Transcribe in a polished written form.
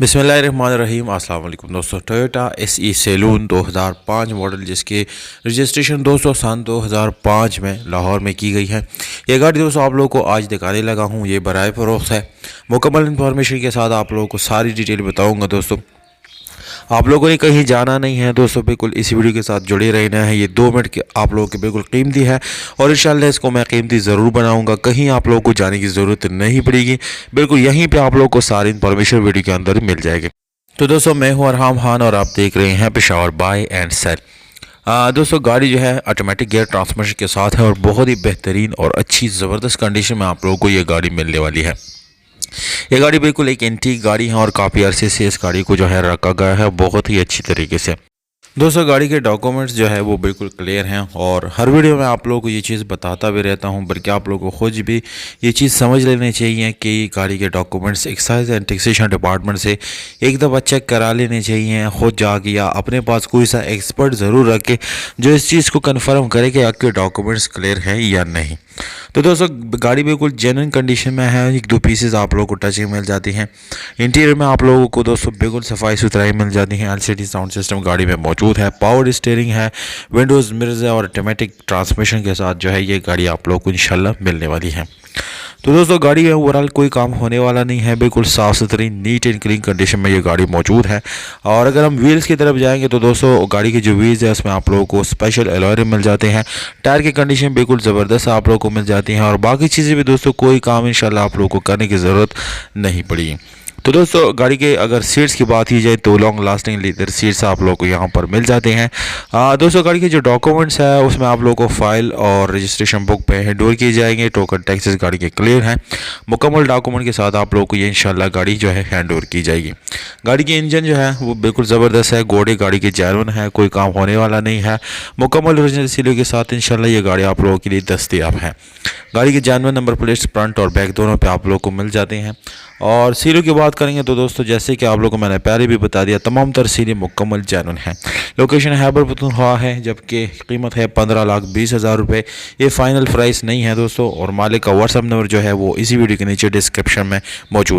बिस्मिल्लाहिर्रहमानिर्रहीम। अस्सलाम वालेकुम दोस्तों। टोयोटा SE सैलून 2005 मॉडल जिसके रजिस्ट्रेशन दोस्तों सन 2005 में लाहौर में की गई है। ये गाड़ी दोस्तों आप लोगों को आज दिखाने लगा हूँ। ये बराए फरोख्त है। मुकम्मल इन्फॉर्मेशन के साथ आप लोगों को सारी डिटेल बताऊँगा दोस्तों। आप लोगों ने कहीं जाना नहीं है दोस्तों, बिल्कुल इसी वीडियो के साथ जुड़े रहना है। ये 2 मिनट के आप लोगों के बिल्कुल कीमती है और इंशाल्लाह इसको मैं कीमती ज़रूर बनाऊंगा। कहीं आप लोगों को जाने की ज़रूरत नहीं पड़ेगी, बिल्कुल यहीं पे आप लोगों को सारी इन्फॉर्मेशन वीडियो के अंदर मिल जाएगी। तो दोस्तों मैं हूँ अरहाम खान और आप देख रहे हैं पेशावर बाय एंड सेल। दोस्तों गाड़ी जो है ऑटोमेटिक गियर ट्रांसमिशन के साथ है और बहुत ही बेहतरीन और अच्छी ज़बरदस्त कंडीशन में आप लोगों को ये गाड़ी मिलने वाली है। ये गाड़ी बिल्कुल एक एंटीक गाड़ी है और काफ़ी अरसे से इस गाड़ी को जो है रखा गया है बहुत ही अच्छी तरीके से। दोस्तों गाड़ी के डॉक्यूमेंट्स जो है वो बिल्कुल क्लियर हैं और हर वीडियो में आप लोगों को ये चीज़ बताता भी रहता हूं, बल्कि आप लोगों को खुद भी ये चीज़ समझ लेनी चाहिए कि गाड़ी के documents excise and taxation department से एक दफ़ा चेक करा लेने चाहिए खुद जाके, या अपने पास कोई सा एक्सपर्ट ज़रूर रखे जो इस चीज़ को कन्फर्म करे कि आपके डॉक्यूमेंट्स क्लियर हैं या नहीं। तो दोस्तों गाड़ी बिल्कुल जेन्युइन कंडीशन में है। 1-2 पीसेज आप लोगों को टचिंग मिल जाती हैं। इंटीरियर में आप लोगों को दोस्तों बिल्कुल सफाई सुथराई मिल जाती है। LCD साउंड सिस्टम गाड़ी में मौजूद है, पावर स्टीयरिंग है, विंडोज़ मिरर्स है और ऑटोमेटिक ट्रांसमिशन के साथ जो है ये गाड़ी आप लोगों को इंशाल्लाह मिलने वाली है। तो दोस्तों गाड़ी में ओवरऑल कोई काम होने वाला नहीं है, बिल्कुल साफ़ सुथरी नीट एंड क्लीन कंडीशन में ये गाड़ी मौजूद है। और अगर हम व्हील्स की तरफ जाएंगे तो दोस्तों गाड़ी के जो व्हील्स है उसमें आप लोगों को स्पेशल अलॉय रिम मिल जाते हैं। टायर की कंडीशन बिल्कुल ज़बरदस्त आप लोगों को मिल जाती हैं और बाकी चीज़ें भी दोस्तों कोई काम इंशाल्लाह आप लोगों को करने की ज़रूरत नहीं पड़ी। तो दोस्तों गाड़ी के अगर सीट्स की बात की जाए तो लॉन्ग लास्टिंग लेदर सीट्स आप लोगों को यहाँ पर मिल जाते हैं। दोस्तों गाड़ी के जो डॉक्यूमेंट्स है उसमें आप लोगों को फाइल और रजिस्ट्रेशन बुक पे हैंड ओवर किए जाएंगे। टोकन टैक्सेस गाड़ी के क्लियर हैं। मुकम्मल डॉक्यूमेंट के साथ आप लोगों को ये इंशाल्लाह गाड़ी जो है हैंड ओवर की जाएगी। गाड़ी की इंजन जो है वो बिल्कुल ज़बरदस्त है, घोड़े गाड़ी के जेन्युइन है, कोई काम होने वाला नहीं है। मुकम्मल ओरिजिनल सीलों के साथ इंशाल्लाह ये गाड़ी आप लोगों के लिए दस्तयाब है। गाड़ी के जेन्युइन नंबर प्लेट्स फ्रंट और बैक दोनों पे आप लोगों को मिल जाते हैं। और सीलों की बात करेंगे तो दोस्तों जैसे कि आप लोगों को मैंने पहले भी बता दिया, तमाम तर सीलें मुकम्मल जेन्युइन है। लोकेशन खैबर पख्तूनख्वा है, जबकि कीमत है 15,20,000 रुपये। ये फ़ाइनल प्राइस नहीं है दोस्तों। और मालिक का व्हाट्सअप नंबर जो है वो इसी वीडियो के नीचे डिस्क्रिप्शन में मौजूद है।